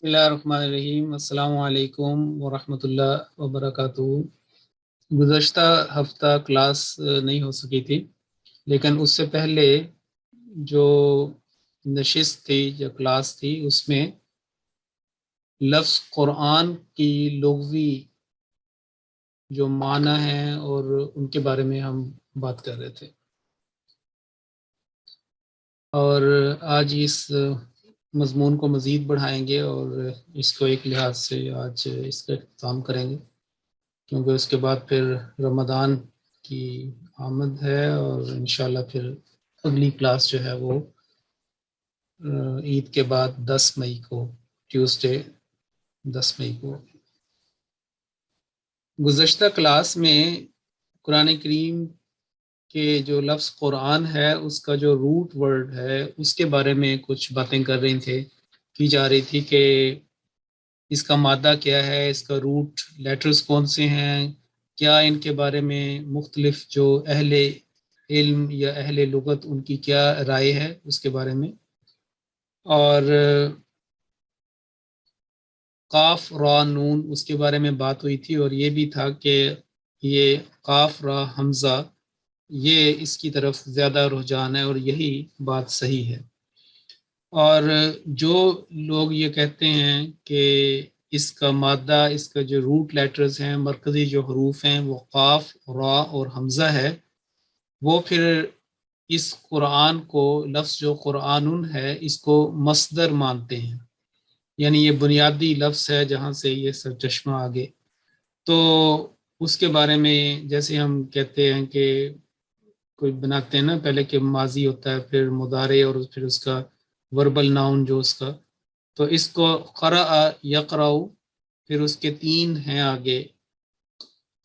بسم اللہ الرحمن الرحیم۔ السلام علیکم ورحمۃ اللہ وبرکاتہ۔ گزشتہ ہفتہ کلاس نہیں ہو سکی تھی، لیکن اس سے پہلے جو نشست تھی، جو کلاس تھی، اس میں لفظ قرآن کی لغوی جو معنی ہیں اور ان کے بارے میں ہم بات کر رہے تھے، اور آج اس مضمون کو مزید بڑھائیں گے اور اس کو ایک لحاظ سے آج اس کا اختتام کریں گے، کیونکہ اس کے بعد پھر رمضان کی آمد ہے اور انشاءاللہ پھر اگلی کلاس جو ہے وہ عید کے بعد 10 مئی کو، ٹیوزڈے 10 مئی کو۔ گزشتہ کلاس میں قرآن کریم کے جو لفظ قرآن ہے اس کا جو روٹ ورڈ ہے اس کے بارے میں کچھ باتیں کی جا رہی تھی کہ اس کا مادہ کیا ہے، اس کا روٹ لیٹرز کون سے ہیں، کیا ان کے بارے میں مختلف جو اہل علم یا اہل لغت ان کی کیا رائے ہے اس کے بارے میں، اور قاف را نون اس کے بارے میں بات ہوئی تھی، اور یہ بھی تھا کہ یہ قاف را حمزہ یہ اس کی طرف زیادہ رجحان ہے اور یہی بات صحیح ہے۔ اور جو لوگ یہ کہتے ہیں کہ اس کا مادہ، اس کا جو روٹ لیٹرز ہیں، مرکزی جو حروف ہیں وہ قاف، را اور حمزہ ہے، وہ پھر اس قرآن کو، لفظ جو قرآن ہے، اس کو مصدر مانتے ہیں، یعنی یہ بنیادی لفظ ہے جہاں سے یہ سرچشمہ آگے۔ تو اس کے بارے میں جیسے ہم کہتے ہیں کہ کوئی بناتے ہیں نا، پہلے کہ ماضی ہوتا ہے، پھر مضارع، اور پھر اس کا وربل ناؤن جو اس کا، تو اس کو قرأ یقرأ، پھر اس کے 3 ہیں آگے،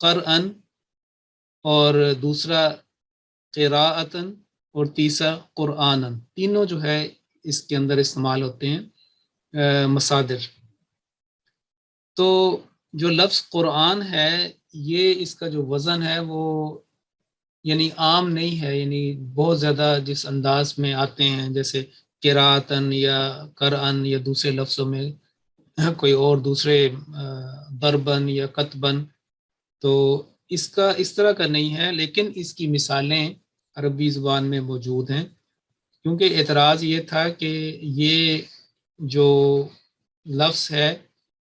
قرأن، اور دوسرا قراءتن، اور تیسرا قرآنن، تینوں جو ہے اس کے اندر استعمال ہوتے ہیں مصادر۔ تو جو لفظ قرآن ہے، یہ اس کا جو وزن ہے وہ یعنی عام نہیں ہے، یعنی بہت زیادہ جس انداز میں آتے ہیں جیسے قراءتن یا قرآن یا دوسرے لفظوں میں کوئی اور دوسرے ضربن یا کتبن، تو اس کا اس طرح کا نہیں ہے، لیکن اس کی مثالیں عربی زبان میں موجود ہیں، کیونکہ اعتراض یہ تھا کہ یہ جو لفظ ہے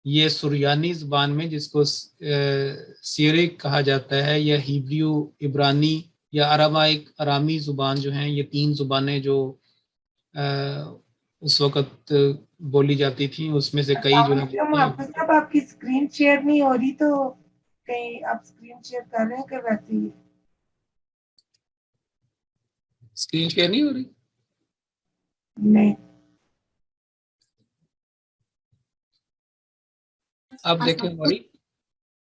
یہ سریانی زبان میں، جس کو سیرک کہا جاتا ہے، یا ہیبریو، عبرانی یا ارامائک، ارامی زبان جو ہیں، یہ 3 زبانیں جو اس وقت بولی جاتی تھیں، اس میں سے کئی جو ہے محافظ صاحب آپ کی اسکرین شیئر نہیں ہو رہی، تو کہیں آپ اسکرین شیئر کر رہے ہیں کہ ویسے ہی؟ اسکرین شیئر نہیں ہو رہی؟ نہیں، آپ دیکھیں ہماری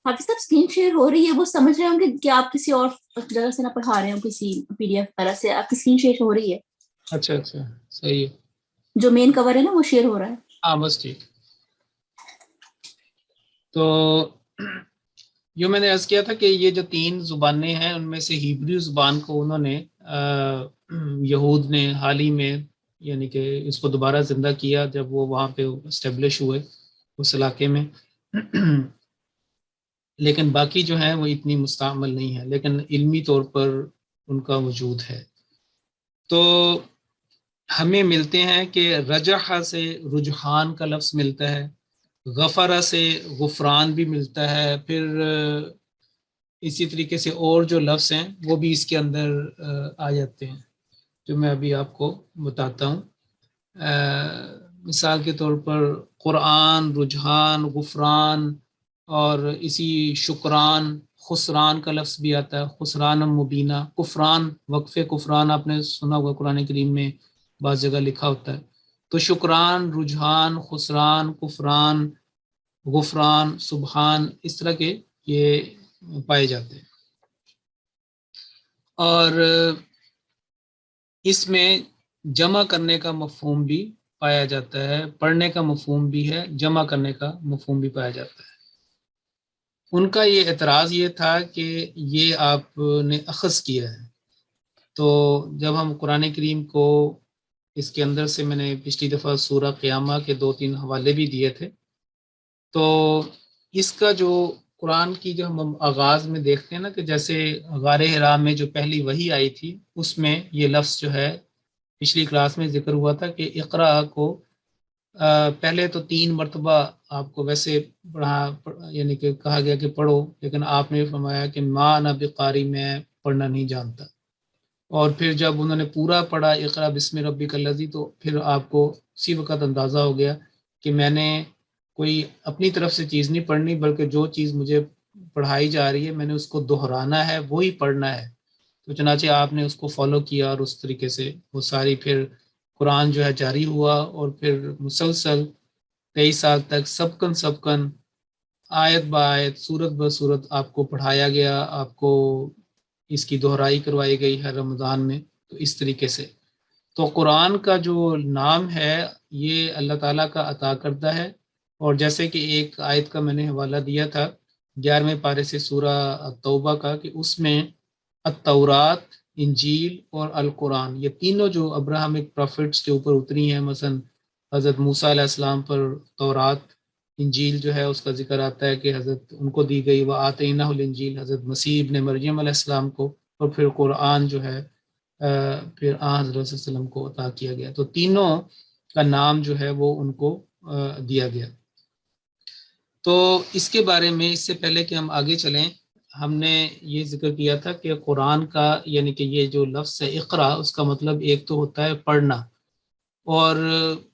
حافظ صاحب اسکرین شیئر ہو رہی ہے، وہ سمجھ رہے ہوں گے کہ آپ کسی اور جگہ سے نہ پڑھا رہے ہوں، کسی پی ڈی ایف وغیرہ سے آپ کی اسکرین شیئر ہو رہی ہے۔ اچھا صحیح ہے، جو مین کور ہے نا وہ شیئر ہو رہا ہے۔ ہاں بس ٹھیک۔ تو جو میں نے عرض کیا تھا کہ یہ جو 3 زبانیں ہیں ان میں سے ہیبریو زبان کو انہوں نے یہود نے حال ہی میں یعنی کہ اس کو دوبارہ زندہ کیا جب وہ وہاں پہ اسٹیبلش ہوئے اس علاقے میں، لیکن باقی جو ہیں وہ اتنی مستعمل نہیں ہے، لیکن علمی طور پر ان کا وجود ہے۔ تو ہمیں ملتے ہیں کہ رجح سے رجحان کا لفظ ملتا ہے، غفرہ سے غفران بھی ملتا ہے، پھر اسی طریقے سے اور جو لفظ ہیں وہ بھی اس کے اندر آ جاتے ہیں، جو میں ابھی آپ کو بتاتا ہوں۔ مثال کے طور پر قرآن، رجحان، غفران، اور اسی شکران، خسران کا لفظ بھی آتا ہے، خسران مبینہ، کفران، وقف کفران آپ نے سنا ہوگا قرآن کریم میں بعض جگہ لکھا ہوتا ہے۔ تو شکران، رجحان، خسران، کفران، غفران، سبحان، اس طرح کے یہ پائے جاتے ہیں۔ اور اس میں جمع کرنے کا مفہوم بھی پایا جاتا ہے، پڑھنے کا مفہوم بھی ہے، جمع کرنے کا مفہوم بھی پایا جاتا ہے۔ ان کا یہ اعتراض یہ تھا کہ یہ آپ نے اخذ کیا ہے، تو جب ہم قرآن کریم کو اس کے اندر سے میں نے پچھلی دفعہ سورہ قیامہ کے 2-3 حوالے بھی دیے تھے. تو اس کا جو قرآن کی جو ہم آغاز میں دیکھتے ہیں نا کہ جیسے غار حرا میں جو پہلی وحی آئی تھی اس میں یہ لفظ جو ہے پچھلی کلاس میں ذکر ہوا تھا کہ اقرا کو پہلے تو 3 مرتبہ آپ کو ویسے یعنی کہ کہا گیا کہ پڑھو، لیکن آپ نے فرمایا کہ ما انا بقاری، میں پڑھنا نہیں جانتا. اور پھر جب انہوں نے پورا پڑھا اقرا بسم ربک الذی، تو پھر آپ کو اسی وقت اندازہ ہو گیا کہ میں نے کوئی اپنی طرف سے چیز نہیں پڑھنی، بلکہ جو چیز مجھے پڑھائی جا رہی ہے میں نے اس کو دہرانا ہے، وہی پڑھنا ہے. تو چنانچہ آپ نے اس کو فالو کیا اور اس طریقے سے وہ ساری پھر قرآن جو ہے جاری ہوا، اور پھر مسلسل 23 سال تک سبکن آیت با آیت صورت بہ صورت آپ کو پڑھایا گیا، آپ کو اس کی دہرائی کروائی گئی ہر رمضان میں. تو اس طریقے سے تو قرآن کا جو نام ہے یہ اللہ تعالیٰ کا عطا کردہ ہے. اور جیسے کہ ایک آیت کا میں نے حوالہ دیا تھا 11ویں پارے سے سورہ توبہ کا، کہ اس میں التورات، انجیل اور القرآن، یہ تینوں جو ابراہمک پروفٹس کے اوپر اتری ہیں، مثلا حضرت موسیٰ علیہ السلام پر تورات، انجیل جو ہے اس کا ذکر آتا ہے کہ حضرت ان کو دی گئی، وآتینہ الانجیل حضرت مسیح ابن مریم علیہ السلام کو، اور پھر قرآن جو ہے پھر حضرت صلی اللہ علیہ وسلم کو عطا کیا گیا. تو تینوں کا نام جو ہے وہ ان کو دیا گیا. تو اس کے بارے میں اس سے پہلے کہ ہم آگے چلیں، ہم نے یہ ذکر کیا تھا کہ قرآن کا یعنی کہ یہ جو لفظ ہے اقرا، اس کا مطلب ایک تو ہوتا ہے پڑھنا، اور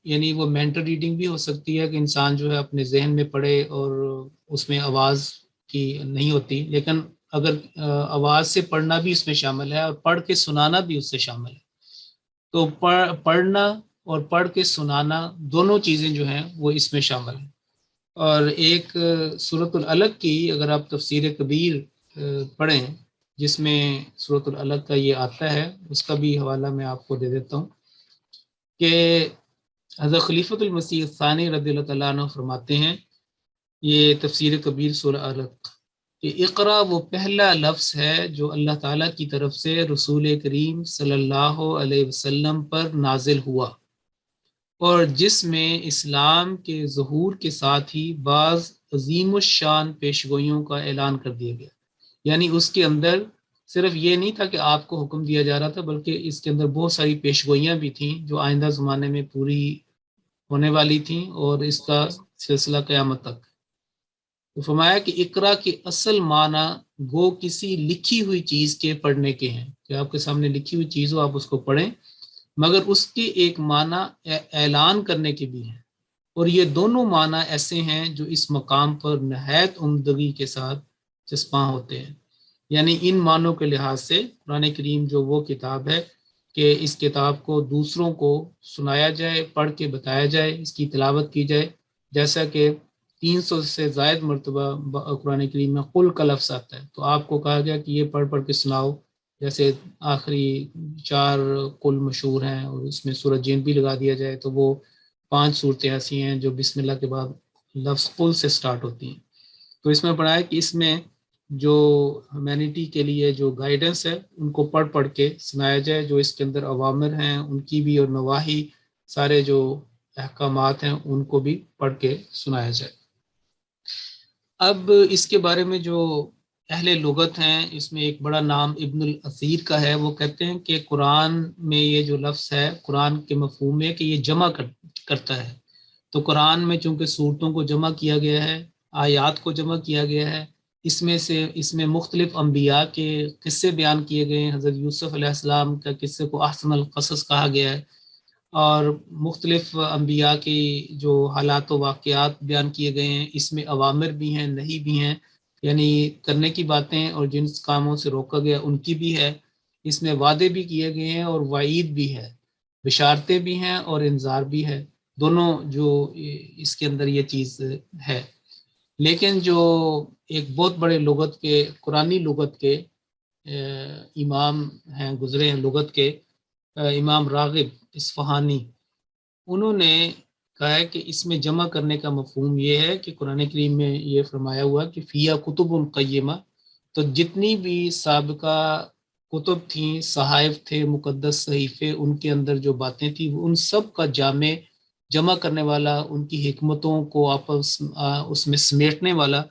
یعنی وہ مینٹل ریڈنگ بھی ہو سکتی ہے کہ انسان جو ہے اپنے ذہن میں پڑھے اور اس میں آواز کی نہیں ہوتی، لیکن اگر آواز سے پڑھنا بھی اس میں شامل ہے اور پڑھ کے سنانا بھی اس سے شامل ہے. تو پڑھنا اور پڑھ کے سنانا دونوں چیزیں جو ہیں وہ اس میں شامل ہیں. اور ایک سورۃ العلق کی اگر آپ تفسیر کبیر پڑھیں جس میں سورۃ العلق کا یہ آتا ہے، اس کا بھی حوالہ میں آپ کو دے دیتا ہوں کہ حضرت خلیفۃ المسیح ثانی رضی اللہ تعالیٰ عنہ فرماتے ہیں، یہ تفسیر کبیر سورہ العلق، کہ اقرا وہ پہلا لفظ ہے جو اللہ تعالیٰ کی طرف سے رسول کریم صلی اللہ علیہ وسلم پر نازل ہوا، اور جس میں اسلام کے ظہور کے ساتھ ہی بعض عظیم الشان پیشگوئیوں کا اعلان کر دیا گیا. یعنی اس کے اندر صرف یہ نہیں تھا کہ آپ کو حکم دیا جا رہا تھا، بلکہ اس کے اندر بہت ساری پیشگوئیاں بھی تھیں جو آئندہ زمانے میں پوری ہونے والی تھیں، اور اس کا سلسلہ قیامت تک. تو فرمایا کہ اقرا کے اصل معنی گو کسی لکھی ہوئی چیز کے پڑھنے کے ہیں، کہ آپ کے سامنے لکھی ہوئی چیز ہو آپ اس کو پڑھیں، مگر اس کے ایک معنی اعلان کرنے کے بھی ہیں. اور یہ دونوں معنی ایسے ہیں جو اس مقام پر نہایت عمدگی کے ساتھ چسپاں ہوتے ہیں. یعنی ان معنوں کے لحاظ سے قرآن کریم جو وہ کتاب ہے کہ اس کتاب کو دوسروں کو سنایا جائے، پڑھ کے بتایا جائے، اس کی تلاوت کی جائے، جیسا کہ 300 سے زائد مرتبہ قرآن کریم میں قل کا لفظ آتا ہے. تو آپ کو کہا گیا کہ یہ پڑھ کے سناؤ، جیسے آخری 4 قل مشہور ہیں، اور اس میں سورہ جن بھی لگا دیا جائے تو وہ 5 صورتیں ایسی ہیں جو بسم اللہ کے بعد لفظ قل سے سٹارٹ ہوتی ہیں. تو اس میں پڑھا ہے کہ اس میں جو ہیومینٹی کے لیے جو گائیڈنس ہے ان کو پڑھ کے سنایا جائے، جو اس کے اندر اوامر ہیں ان کی بھی، اور نواہی سارے جو احکامات ہیں ان کو بھی پڑھ کے سنایا جائے. اب اس کے بارے میں جو اہل لغت ہیں، اس میں ایک بڑا نام ابن الاثیر کا ہے، وہ کہتے ہیں کہ قرآن میں یہ جو لفظ ہے قرآن کے مفہوم ہے کہ یہ جمع کرتا ہے. تو قرآن میں چونکہ صورتوں کو جمع کیا گیا ہے، آیات کو جمع کیا گیا ہے، اس میں مختلف انبیاء کے قصے بیان کیے گئے ہیں. حضرت یوسف علیہ السلام کا قصے کو احسن القصص کہا گیا ہے، اور مختلف انبیاء کی جو حالات و واقعات بیان کیے گئے ہیں. اس میں اوامر بھی ہیں، نہی بھی ہیں، یعنی کرنے کی باتیں، اور جن کاموں سے روکا گیا ان کی بھی ہے. اس میں وعدے بھی کیے گئے ہیں اور وعید بھی ہے، بشارتیں بھی ہیں اور انذار بھی ہے، دونوں جو اس کے اندر یہ چیز ہے. لیکن جو ایک بہت بڑے لغت کے، قرآنی لغت کے امام ہیں، گزرے ہیں لغت کے، امام راغب اصفہانی، انہوں نے کہا ہے کہ اس میں جمع کرنے کا مفہوم یہ ہے کہ قرآن کریم میں یہ فرمایا ہوا کہ فیہا کتب قیمہ، تو جتنی بھی سابقہ کتب تھیں، صحائف تھے، مقدس صحیفے، ان کے اندر جو باتیں تھیں ان سب کا جمع کرنے والا، ان کی حکمتوں کو اس میں سمیٹنے والا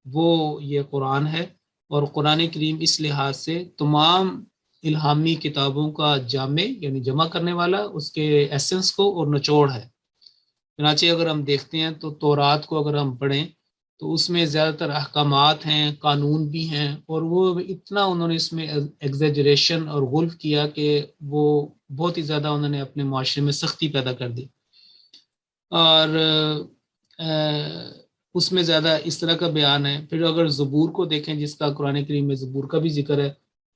وہ یہ قرآن ہے. اور قرآن کریم اس لحاظ سے تمام الہامی کتابوں کا جامع یعنی جمع کرنے والا، اس کے ایسنس کو اور نچوڑ ہے. چنانچہ اگر ہم دیکھتے ہیں تو تورات کو اگر ہم پڑھیں تو اس میں زیادہ تر احکامات ہیں، قانون بھی ہیں، اور وہ اتنا انہوں نے اس میں ایگزیجریشن اور غلف کیا کہ وہ بہت ہی زیادہ انہوں نے اپنے معاشرے میں سختی پیدا کر دی. اور اس میں زیادہ اس طرح کا بیان ہے. پھر اگر زبور کو دیکھیں جس کا قرآن کریم میں زبور کا بھی ذکر ہے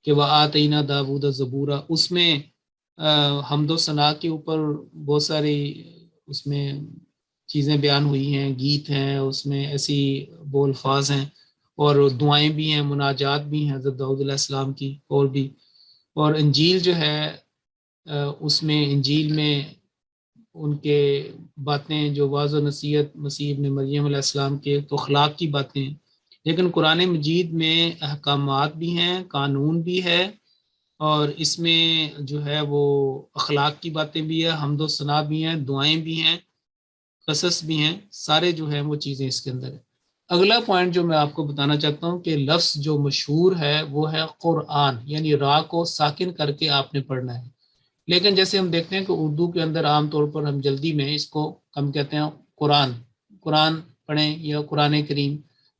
کہ وَآتَيْنَا دَاوُودَ زَبُورًا، اس میں حمد و ثنا کے اوپر بہت ساری اس میں چیزیں بیان ہوئی ہیں، گیت ہیں، اس میں ایسی وہ الفاظ ہیں اور دعائیں بھی ہیں، مناجات بھی ہیں حضرت داؤد علیہ السلام کی اور بھی. اور انجیل جو ہے اس میں انجیل میں ان کے باتیں جو واضح نصیحت مسیح ابن مریم علیہ السلام کے تو اخلاق کی باتیں ہیں. لیکن قرآن مجید میں احکامات بھی ہیں، قانون بھی ہے، اور اس میں جو ہے وہ اخلاق کی باتیں بھی ہیں، حمد و ثنا بھی ہیں، دعائیں بھی ہیں، قصص بھی ہیں، سارے جو ہیں وہ چیزیں اس کے اندر ہیں. اگلا پوائنٹ جو میں آپ کو بتانا چاہتا ہوں کہ لفظ جو مشہور ہے وہ ہے قرآن، یعنی را کو ساکن کر کے آپ نے پڑھنا ہے. لیکن جیسے ہم دیکھتے ہیں کہ اردو کے اندر عام طور پر ہم جلدی میں اس کو ہم کہتے ہیں قرآن پڑھیں یا قرآن کریم،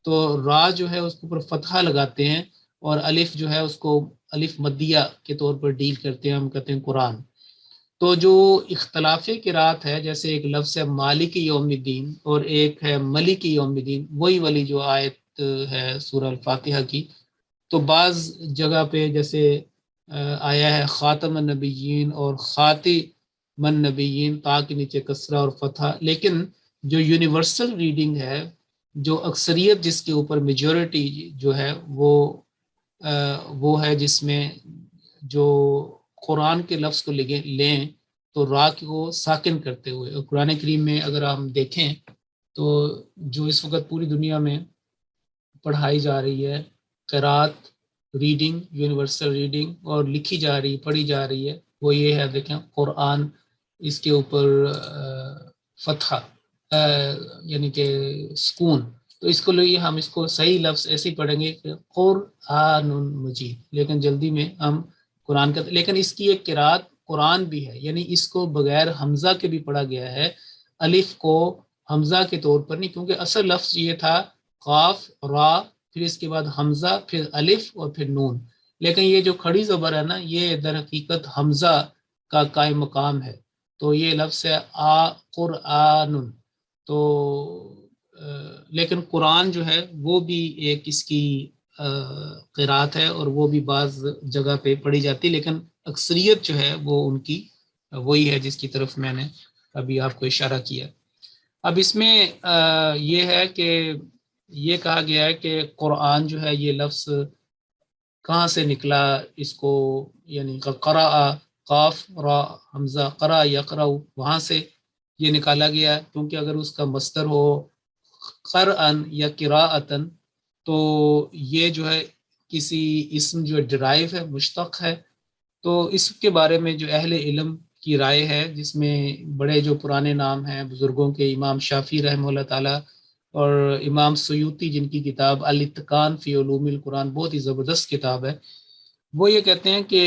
تو را جو ہے اس کے اوپر فتحہ لگاتے ہیں اور الف جو ہے اس کو الف مدیہ کے طور پر ڈیل کرتے ہیں، ہم کہتے ہیں قرآن. تو جو اختلاف قرات ہے، جیسے ایک لفظ ہے مالک یوم الدین اور ایک ہے ملک یوم الدین، وہی والی جو آیت ہے سورہ الفاتحہ کی، تو بعض جگہ پہ جیسے آیا ہے خاتم النبیین اور خاتم النبیین، تا کے نیچے کسرہ اور فتحہ. لیکن جو یونیورسل ریڈنگ ہے، جو اکثریت جس کے اوپر میجورٹی جو ہے وہ ہے جس میں جو قرآن کے لفظ کو لیں تو را کو ساکن کرتے ہوئے. اور قرآن کریم میں اگر ہم دیکھیں تو جو اس وقت پوری دنیا میں پڑھائی جا رہی ہے قرات ریڈنگ، یونیورسل ریڈنگ، اور لکھی جا رہی پڑھی جا رہی ہے، وہ یہ ہے دیکھیں قرآن، اس کے اوپر فتحہ یعنی کہ سکون. تو اس کو لیے ہم اس کو صحیح لفظ ایسے ہی پڑھیں گے کہ قرآن مجید، لیکن جلدی میں ہم قرآن کا، لیکن اس کی ایک قرات قرآن بھی ہے، یعنی اس کو بغیر حمزہ کے بھی پڑھا گیا ہے، الف کو حمزہ کے طور پر نہیں، کیونکہ اصل لفظ یہ تھا قاف را، پھر اس کے بعد حمزہ، پھر الف اور پھر نون. لیکن یہ جو کھڑی زبر ہے نا، یہ در حقیقت حمزہ کا قائم مقام ہے. تو یہ لفظ ہے قرآن. تو لیکن قرآن جو ہے وہ بھی ایک اس کی قرات ہے اور وہ بھی بعض جگہ پہ پڑھی جاتی، لیکن اکثریت جو ہے وہ ان کی وہی ہے جس کی طرف میں نے ابھی آپ کو اشارہ کیا. اب اس میں یہ ہے کہ یہ کہا گیا ہے کہ قرآن جو ہے یہ لفظ کہاں سے نکلا، اس کو یعنی قرأ قاف را حمزہ قرأ یقرأ، وہاں سے یہ نکالا گیا، کیونکہ اگر اس کا مصدر ہو قرأن یا قراءتن تو یہ جو ہے کسی اسم جو ڈرائیو ہے، مشتق ہے. تو اس کے بارے میں جو اہل علم کی رائے ہے، جس میں بڑے جو پرانے نام ہیں بزرگوں کے، امام شافعی رحمہ اللہ تعالی اور امام سیوطی جن کی کتاب الاتقان فی علوم القرآن بہت ہی زبردست کتاب ہے، وہ یہ کہتے ہیں کہ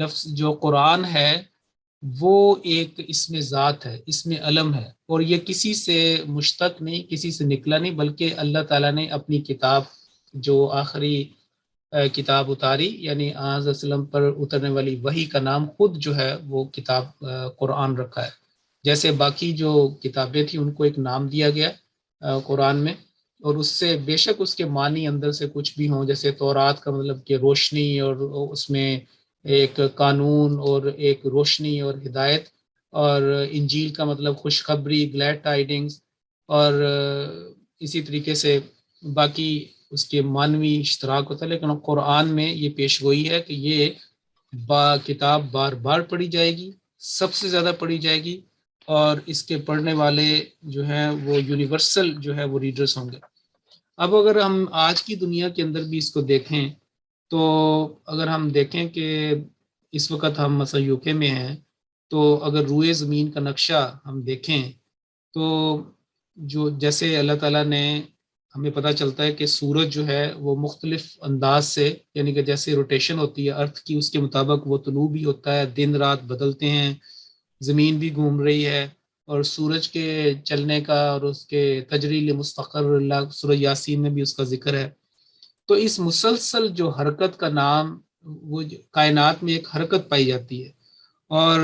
لفظ جو قرآن ہے وہ ایک اسم ذات ہے، اسم علم ہے، اور یہ کسی سے مشتق نہیں، کسی سے نکلا نہیں، بلکہ اللہ تعالیٰ نے اپنی کتاب جو آخری کتاب اتاری، یعنی آج وسلم پر اترنے والی وحی کا نام خود جو ہے وہ کتاب قرآن رکھا ہے. جیسے باقی جو کتابیں تھیں ان کو ایک نام دیا گیا قرآن میں، اور اس سے بے شک اس کے معنی اندر سے کچھ بھی ہوں، جیسے تورات کا مطلب کہ روشنی، اور اس میں ایک قانون اور ایک روشنی اور ہدایت، اور انجیل کا مطلب خوشخبری، گلیڈ ٹائیڈنگز، اور اسی طریقے سے باقی اس کے معنوی اشتراک ہوتا ہے. لیکن قرآن میں یہ پیش گوئی ہے کہ یہ کتاب بار بار پڑھی جائے گی، سب سے زیادہ پڑھی جائے گی، اور اس کے پڑھنے والے جو ہیں وہ یونیورسل جو ہے وہ ریڈرز ہوں گے. اب اگر ہم آج کی دنیا کے اندر بھی اس کو دیکھیں تو اگر ہم دیکھیں کہ اس وقت ہم مثلا یو کے میں ہیں، تو اگر روئے زمین کا نقشہ ہم دیکھیں تو جو جیسے اللہ تعالیٰ نے ہمیں پتہ چلتا ہے کہ سورج جو ہے وہ مختلف انداز سے، یعنی کہ جیسے روٹیشن ہوتی ہے ارتھ کی، اس کے مطابق وہ طلوع بھی ہوتا ہے، دن رات بدلتے ہیں، زمین بھی گھوم رہی ہے، اور سورج کے چلنے کا اور اس کے تجریل مستقر اللہ سورہ یاسین میں بھی اس کا ذکر ہے۔ تو اس مسلسل جو حرکت کا نام، وہ کائنات میں ایک حرکت پائی جاتی ہے۔ اور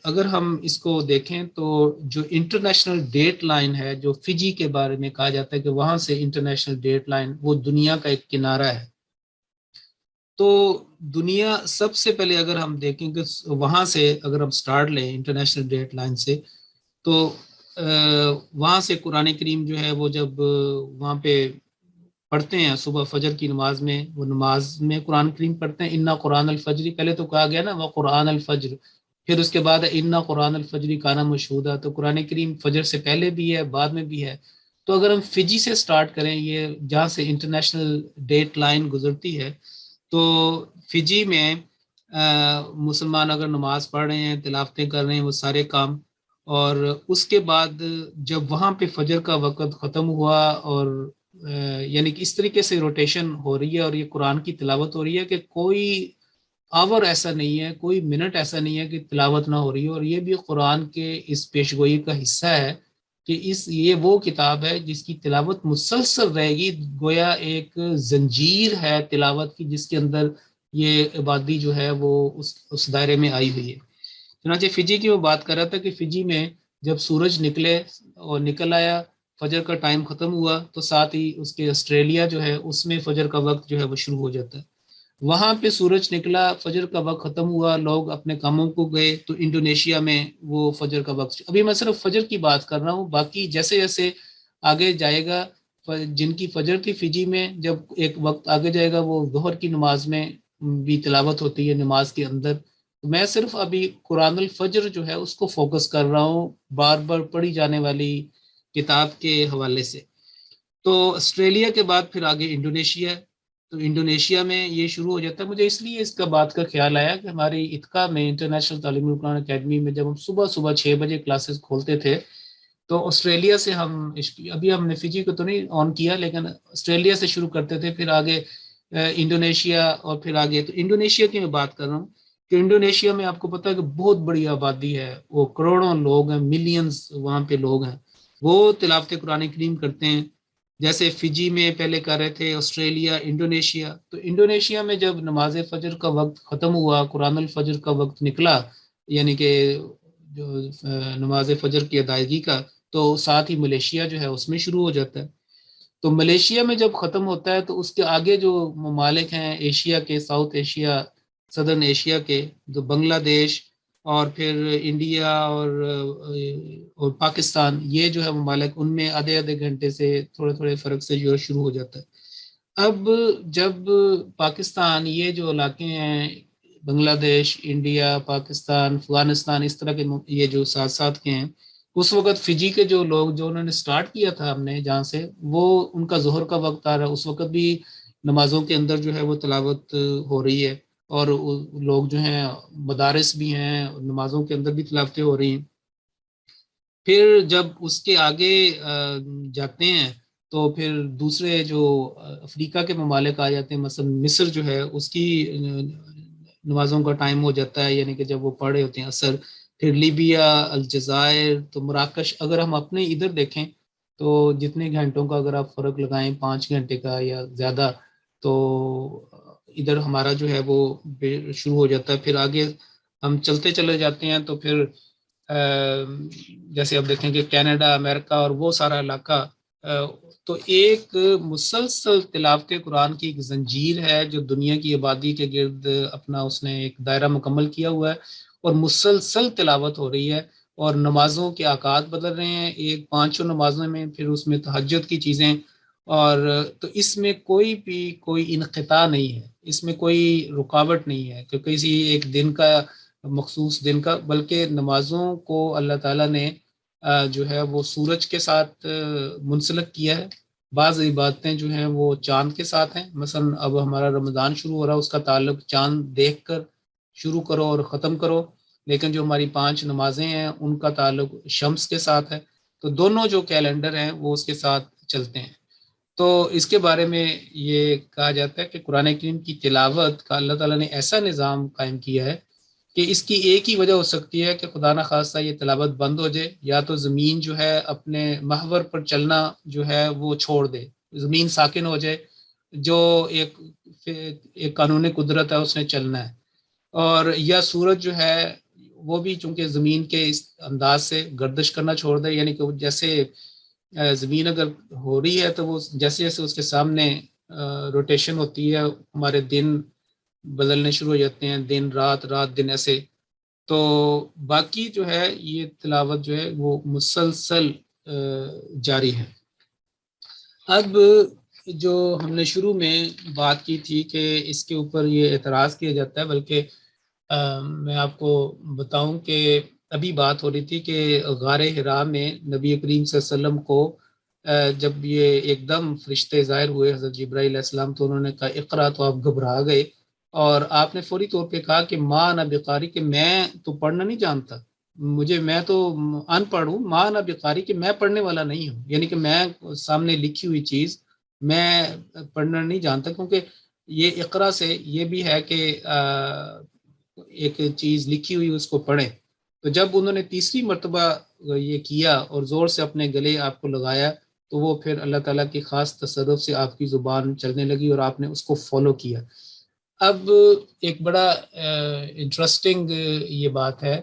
اگر ہم اس کو دیکھیں تو جو انٹرنیشنل ڈیٹ لائن ہے، جو فجی کے بارے میں کہا جاتا ہے کہ وہاں سے انٹرنیشنل ڈیٹ لائن وہ دنیا کا ایک کنارہ ہے۔ تو دنیا سب سے پہلے اگر ہم دیکھیں کہ وہاں سے اگر ہم سٹارٹ لیں انٹرنیشنل ڈیٹ لائن سے، تو وہاں سے قرآن کریم جو ہے وہ جب وہاں پہ پڑھتے ہیں صبح فجر کی نماز میں، وہ نماز میں قرآن کریم پڑھتے ہیں انا قرآن الفجر، پہلے تو کہا گیا نا وہ قرآن الفجر، پھر اس کے بعد انا قرآن الفجر کانا مشہودہ، تو قرآن کریم فجر سے پہلے بھی ہے بعد میں بھی ہے۔ تو اگر ہم فجی سے سٹارٹ کریں، یہ جہاں سے انٹرنیشنل ڈیٹ لائن گزرتی ہے، تو فجی میں مسلمان اگر نماز پڑھ رہے ہیں، تلاوتیں کر رہے ہیں، وہ سارے کام، اور اس کے بعد جب وہاں پہ فجر کا وقت ختم ہوا، اور یعنی کہ اس طریقے سے روٹیشن ہو رہی ہے اور یہ قرآن کی تلاوت ہو رہی ہے کہ کوئی آور ایسا نہیں ہے، کوئی منٹ ایسا نہیں ہے کہ تلاوت نہ ہو رہی ہے، اور یہ بھی قرآن کے اس پیشگوئی کا حصہ ہے کہ یہ وہ کتاب ہے جس کی تلاوت مسلسل رہے گی، گویا ایک زنجیر ہے تلاوت کی جس کے اندر یہ عبادی جو ہے وہ اس دائرے میں آئی ہوئی ہے۔ چنانچہ فجی کی وہ بات کر رہا تھا کہ فجی میں جب سورج نکلے اور نکل آیا، فجر کا ٹائم ختم ہوا، تو ساتھ ہی اس کے آسٹریلیا جو ہے اس میں فجر کا وقت جو ہے وہ شروع ہو جاتا ہے۔ وہاں پہ سورج نکلا، فجر کا وقت ختم ہوا، لوگ اپنے کاموں کو گئے، تو انڈونیشیا میں وہ فجر کا وقت، ابھی میں صرف فجر کی بات کر رہا ہوں، باقی جیسے جیسے آگے جائے گا، جن کی فجر تھی فجی میں، جب ایک وقت آگے جائے گا وہ ظہر کی نماز میں بھی تلاوت ہوتی ہے نماز کے اندر۔ میں صرف ابھی قرآن الفجر جو ہے اس کو فوکس کر رہا ہوں، بار بار پڑھی جانے والی کتاب کے حوالے سے۔ تو آسٹریلیا کے بعد پھر آگے انڈونیشیا ہے، تو انڈونیشیا میں یہ شروع ہو جاتا ہے۔ مجھے اس لیے اس کا بات کا خیال آیا کہ ہماری اتقا میں انٹرنیشنل تعلیم القرآن اکیڈمی میں جب ہم صبح 6 بجے کلاسز کھولتے تھے، تو آسٹریلیا سے ہم، ابھی ہم نے فجی کو تو نہیں آن کیا لیکن آسٹریلیا سے شروع کرتے تھے، پھر آگے انڈونیشیا، اور پھر آگے، تو انڈونیشیا کی میں بات کر رہا ہوں کہ انڈونیشیا میں آپ کو پتہ ہے کہ بہت بڑی آبادی ہے، وہ کروڑوں لوگ ہیں، ملینز وہاں پہ لوگ ہیں، وہ تلاوت قرآن کریم کرتے ہیں جیسے فجی میں پہلے کر رہے تھے، آسٹریلیا، انڈونیشیا۔ تو انڈونیشیا میں جب نماز فجر کا وقت ختم ہوا، قرآن الفجر کا وقت نکلا، یعنی کہ جو نماز فجر کی ادائیگی کا، تو ساتھ ہی ملیشیا جو ہے اس میں شروع ہو جاتا ہے۔ تو ملیشیا میں جب ختم ہوتا ہے تو اس کے آگے جو ممالک ہیں ایشیا کے، ساؤتھ ایشیا، صدرن ایشیا کے، جو بنگلہ دیش اور پھر انڈیا اور پاکستان، یہ جو ہے ممالک، ان میں آدھے آدھے گھنٹے سے تھوڑے تھوڑے فرق سے جو شروع ہو جاتا ہے۔ اب جب پاکستان، یہ جو علاقے ہیں بنگلہ دیش، انڈیا، پاکستان، افغانستان، اس طرح کے یہ جو ساتھ ساتھ کے ہیں، اس وقت فجی کے جو لوگ جو انہوں نے سٹارٹ کیا تھا ہم نے جہاں سے، وہ ان کا ظہر کا وقت آ رہا ہے، اس وقت بھی نمازوں کے اندر جو ہے وہ تلاوت ہو رہی ہے، اور لوگ جو ہیں مدارس بھی ہیں، نمازوں کے اندر بھی تلاوتیں ہو رہی ہیں۔ پھر جب اس کے آگے جاتے ہیں تو پھر دوسرے جو افریقہ کے ممالک آ جاتے ہیں، مثلا مصر جو ہے اس کی نمازوں کا ٹائم ہو جاتا ہے، یعنی کہ جب وہ پڑھ رہے ہوتے ہیں عصر۔ پھر لیبیا، الجزائر، تو مراکش، اگر ہم اپنے ادھر دیکھیں تو جتنے گھنٹوں کا اگر آپ فرق لگائیں، 5 گھنٹے کا یا زیادہ، تو ادھر ہمارا جو ہے وہ شروع ہو جاتا ہے۔ پھر آگے ہم چلتے چلے جاتے ہیں تو پھر جیسے آپ دیکھیں کہ کینیڈا، امریکہ اور وہ سارا علاقہ، تو ایک مسلسل تلاوت قرآن کی ایک زنجیر ہے جو دنیا کی آبادی کے گرد اپنا اس نے ایک دائرہ مکمل کیا ہوا ہے، اور مسلسل تلاوت ہو رہی ہے، اور نمازوں کے اوقات بدل رہے ہیں، ایک 5 نمازوں میں، پھر اس میں تہجد کی چیزیں، اور تو اس میں کوئی انقطاع نہیں ہے، اس میں کوئی رکاوٹ نہیں ہے کہ کسی ایک دن کا، مخصوص دن کا، بلکہ نمازوں کو اللہ تعالیٰ نے جو ہے وہ سورج کے ساتھ منسلک کیا ہے، بعض عبادتیں جو ہیں وہ چاند کے ساتھ ہیں، مثلا اب ہمارا رمضان شروع ہو رہا ہے، اس کا تعلق چاند دیکھ کر شروع کرو اور ختم کرو، لیکن جو ہماری 5 نمازیں ہیں ان کا تعلق شمس کے ساتھ ہے، تو دونوں جو کیلنڈر ہیں وہ اس کے ساتھ چلتے ہیں۔ تو اس کے بارے میں یہ کہا جاتا ہے کہ قرآن کریم کی تلاوت کا اللہ تعالیٰ نے ایسا نظام قائم کیا ہے کہ اس کی ایک ہی وجہ ہو سکتی ہے کہ خدا نخواستہ یہ تلاوت بند ہو جائے، یا تو زمین جو ہے اپنے محور پر چلنا جو ہے وہ چھوڑ دے، زمین ساکن ہو جائے، جو ایک قانون قدرت ہے اس نے چلنا ہے، اور یا سورج جو ہے وہ بھی چونکہ زمین کے اس انداز سے گردش کرنا چھوڑ دے، یعنی کہ جیسے زمین اگر ہو رہی ہے تو وہ جیسے جیسے اس کے سامنے روٹیشن ہوتی ہے، ہمارے دن بدلنے شروع ہو جاتے ہیں، دن رات رات دن ایسے، تو باقی جو ہے یہ تلاوت جو ہے وہ مسلسل جاری ہے۔ اب جو ہم نے شروع میں بات کی تھی کہ اس کے اوپر یہ اعتراض کیا جاتا ہے، بلکہ میں آپ کو بتاؤں کہ ابھی بات ہو رہی تھی کہ غار حرا میں نبی کریم صلی اللہ علیہ وسلم کو جب یہ ایک دم فرشتے ظاہر ہوئے حضرت جبرائیل علیہ السلام، تو انہوں نے کہا اقرا، تو آپ گھبرا گئے اور آپ نے فوری طور پہ کہا کہ ماں نہ بقاری، کہ میں تو پڑھنا نہیں جانتا، میں تو ان پڑھ ہوں، ماں نہ بقاری، کہ میں پڑھنے والا نہیں ہوں، یعنی کہ میں سامنے لکھی ہوئی چیز میں پڑھنا نہیں جانتا، کیونکہ یہ اقرا سے یہ بھی ہے کہ ایک چیز لکھی ہوئی اس کو پڑھیں۔ تو جب انہوں نے تیسری مرتبہ یہ کیا اور زور سے اپنے گلے آپ کو لگایا، تو وہ پھر اللہ تعالیٰ کی خاص تصرف سے آپ کی زبان چلنے لگی اور آپ نے اس کو فالو کیا۔ اب ایک بڑا انٹرسٹنگ یہ بات ہے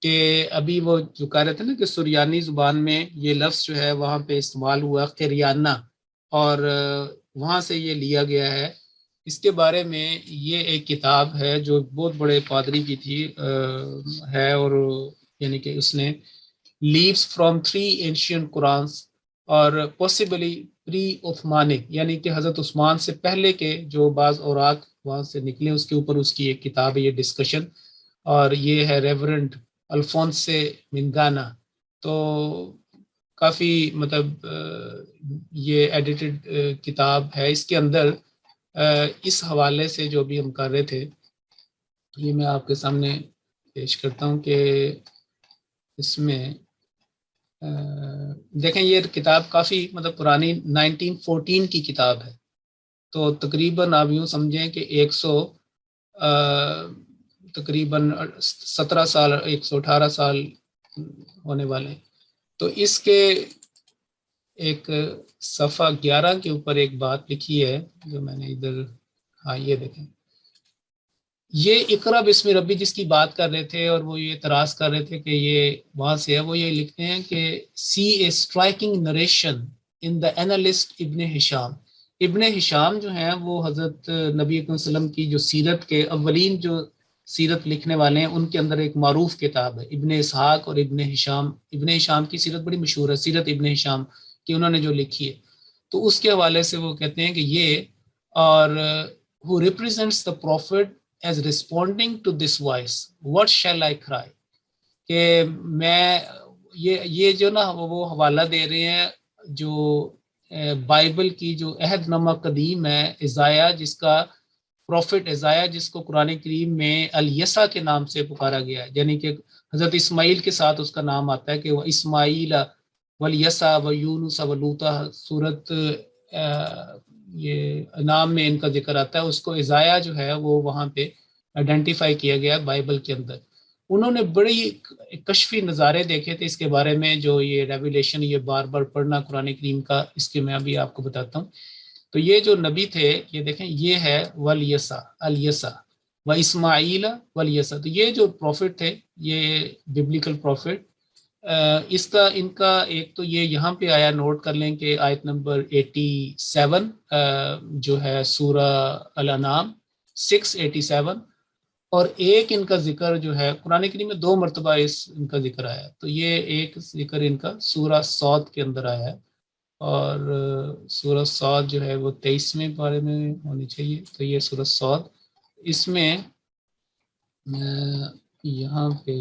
کہ ابھی وہ جو کہہ رہے تھے نا کہ سریانی زبان میں یہ لفظ جو ہے وہاں پہ استعمال ہوا قریانہ، اور وہاں سے یہ لیا گیا ہے۔ اس کے بارے میں یہ ایک کتاب ہے جو بہت بڑے پادری کی تھی ہے، اور یعنی کہ اس نے لیوز فرام 3 اینشینٹ قرآنس، اور پاسبلی پری عثمانک، یعنی کہ حضرت عثمان سے پہلے کے جو بعض اوراق وہاں سے نکلے، اس کے اوپر اس کی ایک کتاب ہے، یہ ڈسکشن، اور یہ ہے ریورنڈ الفونسے منگانا۔ تو کافی مطلب یہ ایڈیٹڈ کتاب ہے، اس کے اندر اس حوالے سے جو بھی ہم کر رہے تھے یہ میں آپ کے سامنے پیش کرتا ہوں کہ اس میں دیکھیں یہ کتاب کافی مطلب پرانی 1914 کی کتاب ہے، تو تقریباً آپ یوں سمجھیں کہ 100 تقریباً 17 سال 118 سال ہونے والے ہیں۔ تو اس کے ایک صفحہ 11 کے اوپر ایک بات لکھی ہے جو میں نے ادھر، ہاں یہ دیکھیں، یہ اقرا بسم ربی جس کی بات کر رہے تھے اور وہ یہ اعتراض کر رہے تھے کہ یہ وہاں سے ہے، وہ یہ لکھتے ہیں کہ سی اے اسٹرائکنگ نریشن ان دا اینالسٹ ابن ہشام۔ ابن ہشام جو ہیں وہ حضرت نبی صلی اللہ علیہ وسلم کی جو سیرت کے اولین جو سیرت لکھنے والے ہیں ان کے اندر ایک معروف کتاب ہے ابن اسحاق اور ابن ہشام۔ ابن ہشام کی سیرت بڑی مشہور ہے، سیرت ابن ہشام کہ انہوں نے جو لکھی ہے، تو اس کے حوالے سے وہ کہتے ہیں کہ یہ اور who represents the prophet as responding to this voice, what shall I cry، کہ میں یہ جو نا وہ حوالہ دے رہے ہیں جو بائبل کی جو عہد نامہ قدیم ہے، عزائیہ، جس کا پروفٹ عزائیہ جس کو قرآن کریم میں الیسا کے نام سے پکارا گیا ہے، یعنی کہ حضرت اسماعیل کے ساتھ اس کا نام آتا ہے کہ وہ اسماعیل ولیسا و یونس و لوطا، صورت یہ نام میں ان کا ذکر آتا ہے، اس کو عزائیہ جو ہے وہ وہاں پہ آئیڈینٹیفائی کیا گیا بائبل کے اندر۔ انہوں نے بڑی کشفی نظارے دیکھے تھے اس کے بارے میں، جو یہ ریویلیشن یہ بار بار پڑھنا قرآن کریم کا، اس کے میں ابھی آپ کو بتاتا ہوں۔ تو یہ جو نبی تھے یہ دیکھیں، یہ ہے ولیسا، الیسا و اسماعیل ولیسا، تو یہ جو پروفٹ تھے یہ ببلیکل پروفٹ، اس کا ان کا ایک تو یہ یہاں پہ آیا، نوٹ کر لیں کہ آیت نمبر 87 جو ہے سورہ الانعام 687، اور ایک ان کا ذکر جو ہے قرآن کریم میں 2 مرتبہ ان کا ذکر آیا، تو یہ ایک ذکر ان کا سورہ صاد کے اندر آیا ہے، اور سورہ صاد جو ہے وہ 23ویں پارے میں ہونی چاہیے، تو یہ سورہ صاد، اس میں یہاں پہ